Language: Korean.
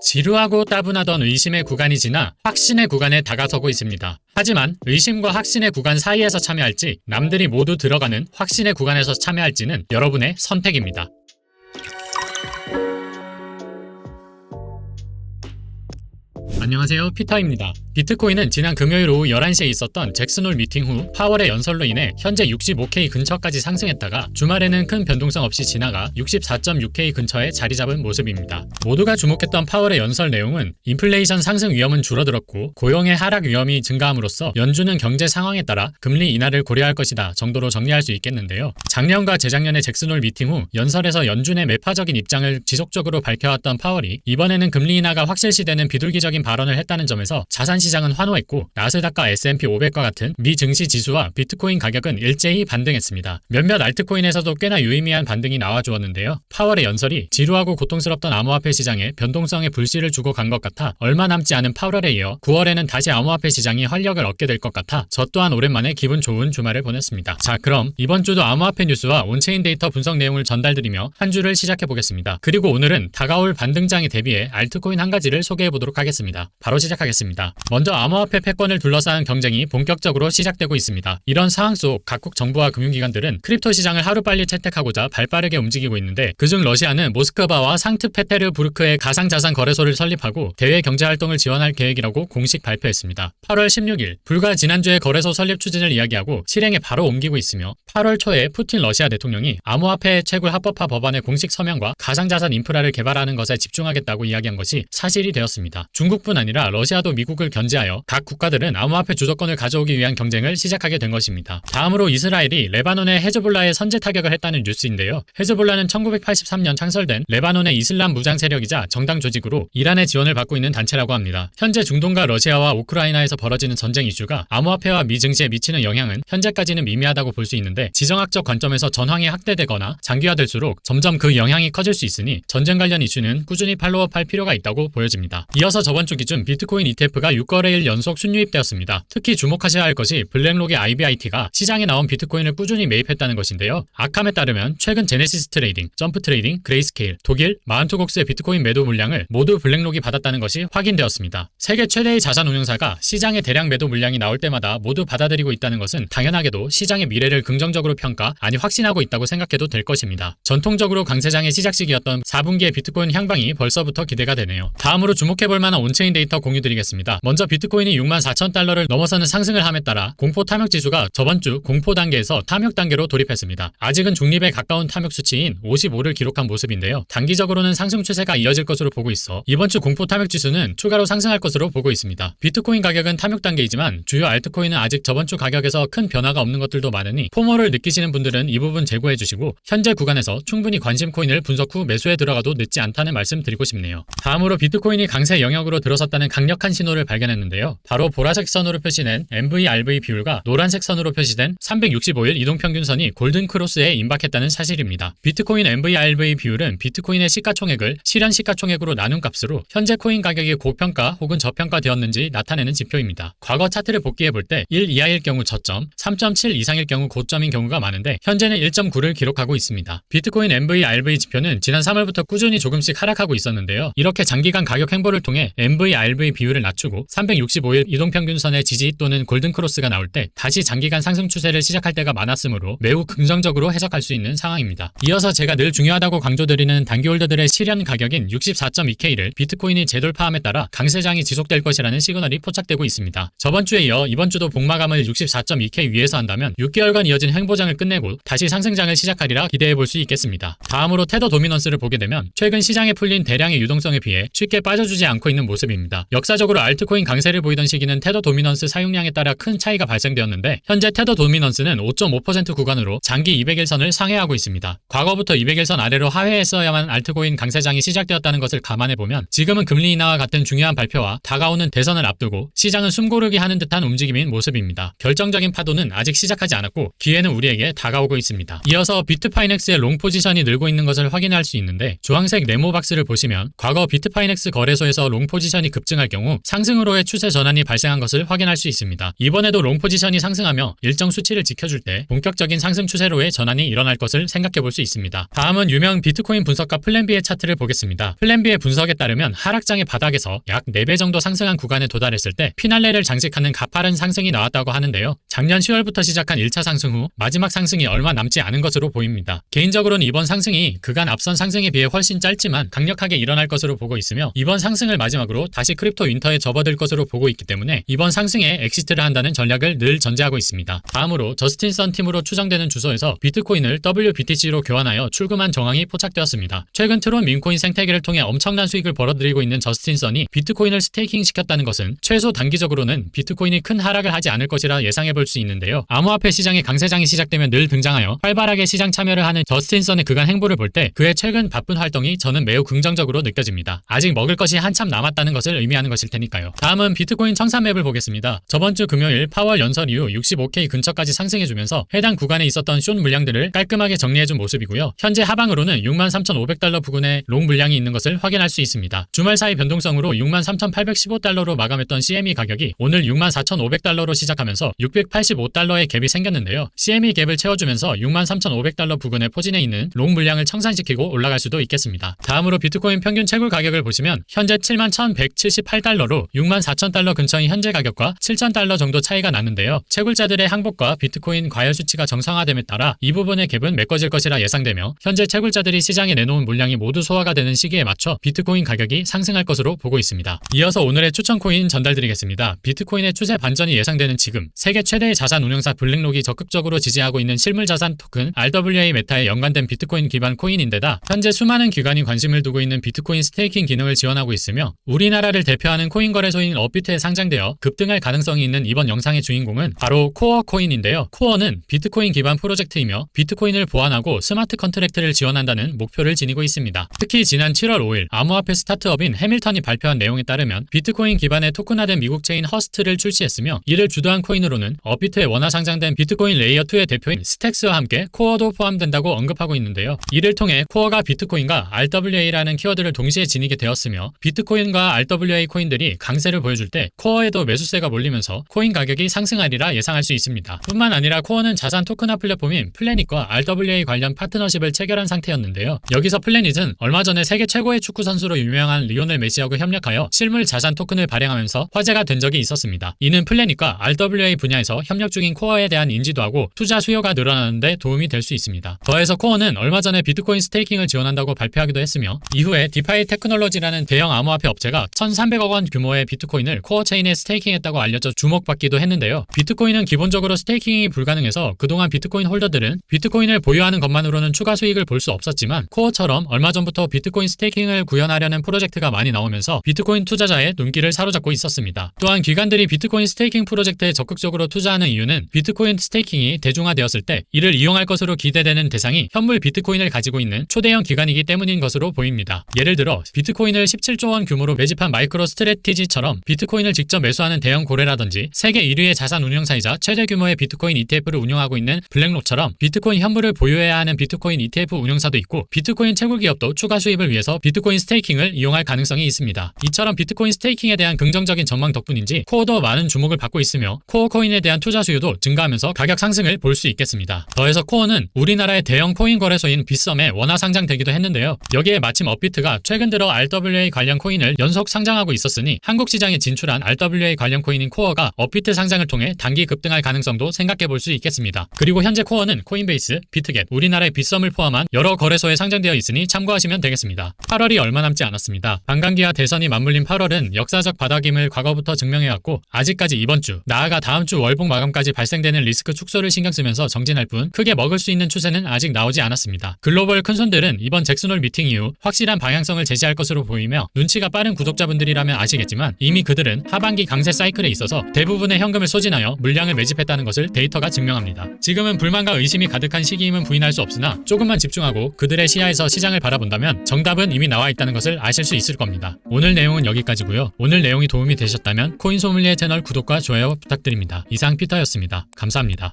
지루하고 따분하던 의심의 구간이 지나 확신의 구간에 다가서고 있습니다. 하지만 의심과 확신의 구간 사이에서 참여할지 남들이 모두 들어가는 확신의 구간에서 참여할지는 여러분의 선택입니다. 안녕하세요, 피터입니다. 비트코인은 지난 금요일 오후 11시에 있었던 잭슨홀 미팅 후 파월의 연설로 인해 현재 65K 근처까지 상승했다가 주말에는 큰 변동성 없이 지나가 64.6K 근처에 자리 잡은 모습입니다. 모두가 주목했던 파월의 연설 내용은 인플레이션 상승 위험은 줄어들었고 고용의 하락 위험이 증가함으로써 연준은 경제 상황에 따라 금리 인하를 고려할 것이다 정도로 정리할 수 있겠는데요. 작년과 재작년의 잭슨홀 미팅 후 연설에서 연준의 매파적인 입장을 지속적으로 밝혀왔던 파월이 이번에는 금리 인하가 확실시되는 비둘기적인 발언을 했다는 점에서 자산 시장은 환호했고 나스닥과 S&P 500과 같은 미 증시 지수와 비트코인 가격은 일제히 반등했습니다. 몇몇 알트코인에서도 꽤나 유의미한 반등이 나와주었는데요. 파월의 연설이 지루하고 고통스럽던 암호화폐 시장에 변동성의 불씨를 주고 간 것 같아 얼마 남지 않은 8월에 이어 9월에는 다시 암호화폐 시장이 활력을 얻게 될 것 같아 저 또한 오랜만에 기분 좋은 주말을 보냈습니다. 자, 그럼 이번 주도 암호화폐 뉴스와 온체인 데이터 분석 내용을 전달드리며 한 주를 시작해보겠습니다. 그리고 오늘은 다가올 반등장에 대비해 알트코인 한 가지를 소개해보도록 하겠습니다. 바로 시작하겠습니다. 먼저 암호화폐 패권을 둘러싼 경쟁이 본격적으로 시작되고 있습니다. 이런 상황 속 각국 정부와 금융기관들은 크립토 시장을 하루빨리 채택하고자 발빠르게 움직이고 있는데 그중 러시아는 모스크바와 상트페테르부르크의 가상자산 거래소를 설립하고 대외 경제활동을 지원할 계획이라고 공식 발표했습니다. 8월 16일 불과 지난주에 거래소 설립 추진을 이야기하고 실행에 바로 옮기고 있으며 8월 초에 푸틴 러시아 대통령이 암호화폐 채굴 합법화 법안의 공식 서명과 가상자산 인프라를 개발하는 것에 집중하겠다고 이야기한 것이 사실이 되었습니다. 중국뿐 아니라 러시아도 미국을 견제하여 각 국가들은 암호화폐 주도권을 가져오기 위한 경쟁을 시작하게 된 것입니다. 다음으로 이스라엘이 레바논의 헤즈볼라에 선제 타격을 했다는 뉴스인데요. 헤즈볼라는 1983년 창설된 레바논의 이슬람 무장 세력이자 정당 조직으로 이란의 지원을 받고 있는 단체라고 합니다. 현재 중동과 러시아와 우크라이나에서 벌어지는 전쟁 이슈가 암호화폐와 미 증시에 미치는 영향은 현재까지는 미미하다고 볼 수 있는데 지정학적 관점에서 전황이 확대되거나 장기화될수록 점점 그 영향이 커질 수 있으니 전쟁 관련 이슈는 꾸준히 팔로우할 필요가 있다고 보여집니다. 이어서 저번 주 기준 비트코인 ETF가 6거래일 연속 순유입되었습니다. 특히 주목하셔야 할 것이 블랙록의 IBIT가 시장에 나온 비트코인을 꾸준히 매입했다는 것인데요. 아캄에 따르면 최근 제네시스 트레이딩, 점프 트레이딩, 그레이스케일, 독일, 마운트곡스의 비트코인 매도 물량을 모두 블랙록이 받았다는 것이 확인되었습니다. 세계 최대의 자산 운용사가 시장에 대량 매도 물량이 나올 때마다 모두 받아들이고 있다는 것은 당연하게도 시장의 미래를 긍정적으로 평가, 아니 확신하고 있다고 생각해도 될 것입니다. 전통적으로 강세장의 시작시기였던 4분기의 비트코인 향방이 벌써부터 기대가 되네요. 다음으로 주목해볼 만한 온체인 데이터 공유드리겠습니다. 먼저 비트코인이 64,000달러를 넘어서는 상승을 함에 따라 공포 탐욕 지수가 저번 주 공포 단계에서 탐욕 단계로 돌입했습니다. 아직은 중립에 가까운 탐욕 수치인 55를 기록한 모습인데요. 단기적으로는 상승 추세가 이어질 것으로 보고 있어 이번 주 공포 탐욕 지수는 추가로 상승할 것으로 보고 있습니다. 비트코인 가격은 탐욕 단계이지만 주요 알트코인은 아직 저번 주 가격에서 큰 변화가 없는 것들도 많으니 포모를 느끼시는 분들은 이 부분 제고해 주시고 현재 구간에서 충분히 관심 코인을 분석 후 매수에 들어가도 늦지 않다는 말씀 드리고 싶네요. 다음으로 비트코인이 강세 영역으로 들어섰다는 강력한 신호를 발견했는데요. 바로 보라색 선으로 표시된 MV/RV 비율과 노란색 선으로 표시된 365일 이동평균선이 골든 크로스에 임박했다는 사실입니다. 비트코인 MV/RV 비율은 비트코인의 시가총액을 실현 시가총액으로 나눈 값으로 현재 코인 가격이 고평가 혹은 저평가되었는지 나타내는 지표입니다. 과거 차트를 복귀해 볼 때 1 이하일 경우 저점, 3.7 이상일 경우 고점인 경우가 많은데 현재는 1.9를 기록하고 있습니다. 비트코인 MV/RV 지표는 지난 3월부터 꾸준히 조금씩 하락하고 있었는데요. 이렇게 장기간 가격 행보를 통해 MV/RV 비율을 낮추고 365일 이동평균선의 지지 또는 골든크로스가 나올 때 다시 장기간 상승 추세를 시작할 때가 많았으므로 매우 긍정적으로 해석할 수 있는 상황입니다. 이어서 제가 늘 중요하다고 강조드리는 단기홀더들의 실현 가격인 64.2K를 비트코인이 재돌파함에 따라 강세장이 지속될 것이라는 시그널이 포착되고 있습니다. 저번 주에 이어 이번 주도 복마감을 64.2K 위에서 한다면 6개월간 이어진 횡보장을 끝내고 다시 상승장을 시작하리라 기대해볼 수 있겠습니다. 다음으로 테더 도미넌스를 보게 되면 최근 시장에 풀린 대량의 유동성에 비해 쉽게 빠져주지 않고 있는 모습입니다. 역사적으로 알트코인 강세를 보이던 시기는 테더 도미넌스 사용량에 따라 큰 차이가 발생되었는데 현재 테더 도미넌스는 5.5% 구간으로 장기 200일선을 상회하고 있습니다. 과거부터 200일선 아래로 하회했어야만 알트코인 강세장이 시작되었다는 것을 감안해보면 지금은 금리 인하와 같은 중요한 발표와 다가오는 대선을 앞두고 시장은 숨고르기 하는 듯한 움직임인 모습입니다. 결정적인 파도는 아직 시작하지 않았고 기회는 우리에게 다가오고 있습니다. 이어서 비트파이넥스의 롱 포지션이 늘고 있는 것을 확인할 수 있는데 주황색 네모 박스를 보시면 과거 비트파이넥스 거래소에서 롱 포지션이 급증할 경우 상승으로 차례로의 추세 전환이 발생한 것을 확인할 수 있습니다. 이번에도 롱 포지션이 상승하며 일정 수치를 지켜줄 때 본격적인 상승 추세로의 전환이 일어날 것을 생각해 볼 수 있습니다. 다음은 유명 비트코인 분석가 플랜비의 차트를 보겠습니다. 플랜비의 분석에 따르면 하락장의 바닥에서 약 4배 정도 상승한 구간에 도달했을 때 피날레를 장식하는 가파른 상승이 나왔다고 하는데요. 작년 10월부터 시작한 1차 상승 후 마지막 상승이 얼마 남지 않은 것으로 보입니다. 개인적으로는 이번 상승이 그간 앞선 상승에 비해 훨씬 짧지만 강력하게 일어날 것으로 보고 있으며 이번 상승을 마지막으로 다시 크립토 윈터에 접어들 것으로 보고 있기 때문에 이번 상승에 엑시트를 한다는 전략을 늘 전제하고 있습니다. 다음으로 저스틴 선 팀으로 추정되는 주소에서 비트코인을 WBTC로 교환하여 출금한 정황이 포착되었습니다. 최근 트론 민코인 생태계를 통해 엄청난 수익을 벌어들이고 있는 저스틴 선이 비트코인을 스테이킹 시켰다는 것은 최소 단기적으로는 비트코인이 큰 하락을 하지 않을 것이라 예상해 볼 수 있는데요. 암호화폐 시장의 강세장이 시작되면 늘 등장하여 활발하게 시장 참여를 하는 저스틴 선의 그간 행보를 볼 때 그의 최근 바쁜 활동이 저는 매우 긍정적으로 느껴집니다. 아직 먹을 것이 한참 남았다는 것을 의미하는 것일 테니까요. 다음은 비트코인 청산맵을 보겠습니다. 저번 주 금요일 파월 연설 이후 65K 근처까지 상승해주면서 해당 구간에 있었던 숏 물량들을 깔끔하게 정리해준 모습이고요. 현재 하방으로는 63,500달러 부근에 롱 물량이 있는 것을 확인할 수 있습니다. 주말 사이 변동성으로 63,815달러로 마감했던 CME 가격이 오늘 64,500달러로 시작하면서 685달러의 갭이 생겼는데요. CME 갭을 채워주면서 63,500달러 부근에 포진해 있는 롱 물량을 청산시키고 올라갈 수도 있겠습니다. 다음으로 비트코인 평균 채굴 가격을 보시면 현재 71,178달러로 64,000달러 근처인 현재 가격과 7,000달러 정도 차이가 나는데요. 채굴자들의 항복과 비트코인 과열 수치가 정상화됨에 따라 이 부분의 갭은 메꿔질 것이라 예상되며 현재 채굴자들이 시장에 내놓은 물량이 모두 소화가 되는 시기에 맞춰 비트코인 가격이 상승할 것으로 보고 있습니다. 이어서 오늘의 추천 코인 전달드리겠습니다. 비트코인의 추세 반전이 예상되는 지금 세계 최대의 자산 운용사 블랙록이 적극적으로 지지하고 있는 실물 자산 토큰 RWA 메타에 연관된 비트코인 기반 코인인데다 현재 수많은 기관이 관심을 두고 있는 비트코인 스테이킹 기능을 지원하고 있으며 우리나라를 대표하는 코인 거래소인 업비트에 상장되어 급등할 가능성이 있는 이번 영상의 주인공은 바로 코어 코인인데요. 코어는 비트코인 기반 프로젝트이며 비트코인을 보안하고 스마트 컨트랙트를 지원한다는 목표를 지니고 있습니다. 특히 지난 7월 5일 암호화폐 스타트업인 해밀턴이 발표한 내용에 따르면 비트코인 기반의 토큰화된 미국 체인 허스트를 출시했으며 이를 주도한 코인으로는 업비트에 원화 상장된 비트코인 레이어2의 대표인 스택스와 함께 코어도 포함된다고 언급하고 있는데요. 이를 통해 코어가 비트코인과 RWA라는 키워드를 동시에 지니게 되었으며 비트코인과 RWA 코인들이 강세를 보여줄 때 코어에도 매수세가 몰리면서 코인 가격이 상승하리라 예상할 수 있습니다. 뿐만 아니라 코어는 자산 토큰화 플랫폼인 플래닛과 RWA 관련 파트너십을 체결한 상태였는데요. 여기서 플래닛은 얼마 전에 세계 최고의 축구 선수로 유명한 리오넬 메시하고 협력하여 실물 자산 토큰을 발행하면서 화제가 된 적이 있었습니다. 이는 플래닛과 RWA 분야에서 협력 중인 코어에 대한 인지도하고 투자 수요가 늘어나는 데 도움이 될 수 있습니다. 더해서 코어는 얼마 전에 비트코인 스테이킹을 지원한다고 발표하기도 했으며 이후에 디파이 테크놀로지라는 대형 암호화폐 업체가 1,300억 원 규모의 비트코인을 코어 체인에 스테이킹했다고 알려져 주목받기도 했는데요. 비트코인은 기본적으로 스테이킹이 불가능해서 그동안 비트코인 홀더들은 비트코인을 보유하는 것만으로는 추가 수익을 볼 수 없었지만 코어처럼 얼마 전부터 비트코인 스테이킹을 구현하려는 프로젝트가 많이 나오면서 비트코인 투자자의 눈길을 사로잡고 있었습니다. 또한 기관들이 비트코인 스테이킹 프로젝트에 적극적으로 투자하는 이유는 비트코인 스테이킹이 대중화되었을 때 이를 이용할 것으로 기대되는 대상이 현물 비트코인을 가지고 있는 초대형 기관이기 때문인 것으로 보입니다. 예를 들어 비트코인을 17조 원 규모로 매집한 마이크로 스트래티지처럼 비트코인을 직접 매수하는 대형 고래라든지 세계 1위의 자산 운용사이자 최대 규모의 비트코인 ETF를 운영하고 있는 블랙록처럼 비트코인 현물을 보유해야 하는 비트코인 ETF 운용사도 있고 비트코인 채굴 기업도 추가 수입을 위해서 비트코인 스테이킹을 이용할 가능성이 있습니다. 이처럼 비트코인 스테이킹에 대한 긍정적인 전망 덕분인지 코어도 많은 주목을 받고 있으며 코어 코인에 대한 투자 수요도 증가하면서 가격 상승을 볼 수 있겠습니다. 더해서 코어는 우리나라의 대형 코인 거래소인 빗썸에 원화 상장되기도 했는데요. 여기에 마침 업비트가 최근 들어 RWA 관련 코인을 연속 상장하고 있었으니 한국 시장에 진출한 RWA 관련 코인인 코어가 업비트 상장을 통해 단기 급등할 가능성도 생각해 볼 수 있겠습니다. 그리고 현재 코어는 코인베이스, 비트겟, 우리나라의 빗썸을 포함한 여러 거래소에 상장되어 있으니 참고하시면 되겠습니다. 8월이 얼마 남지 않았습니다. 반감기와 대선이 맞물린 8월은 역사적 바닥임을 과거부터 증명해왔고 아직까지 이번 주, 나아가 다음 주 월봉 마감까지 발생되는 리스크 축소를 신경 쓰면서 정진할 뿐 크게 먹을 수 있는 추세는 아직 나오지 않았습니다. 글로벌 큰손들은 이번 잭슨홀 미팅 이후 확실한 방향성을 제시할 것으로 보이며 눈치가 빠른 구독자분들이라면 아시겠지만 이미 그들은 하반기 강세 사이클에 있어서 대부분의 현금을 소진하여 물량을 매집했다는 것을 데이터가 증명합니다. 지금은 불만과 의심이 가득한 시기임은 부인할 수 없으나 조금만 집중하고 그들의 시야에서 시장을 바라본다면 정답은 이미 나와 있다는 것을 아실 수 있을 겁니다. 오늘 내용은 여기까지고요. 오늘 내용이 도움이 되셨다면 코인소믈리에 채널 구독과 좋아요 부탁드립니다. 이상 피터였습니다. 감사합니다.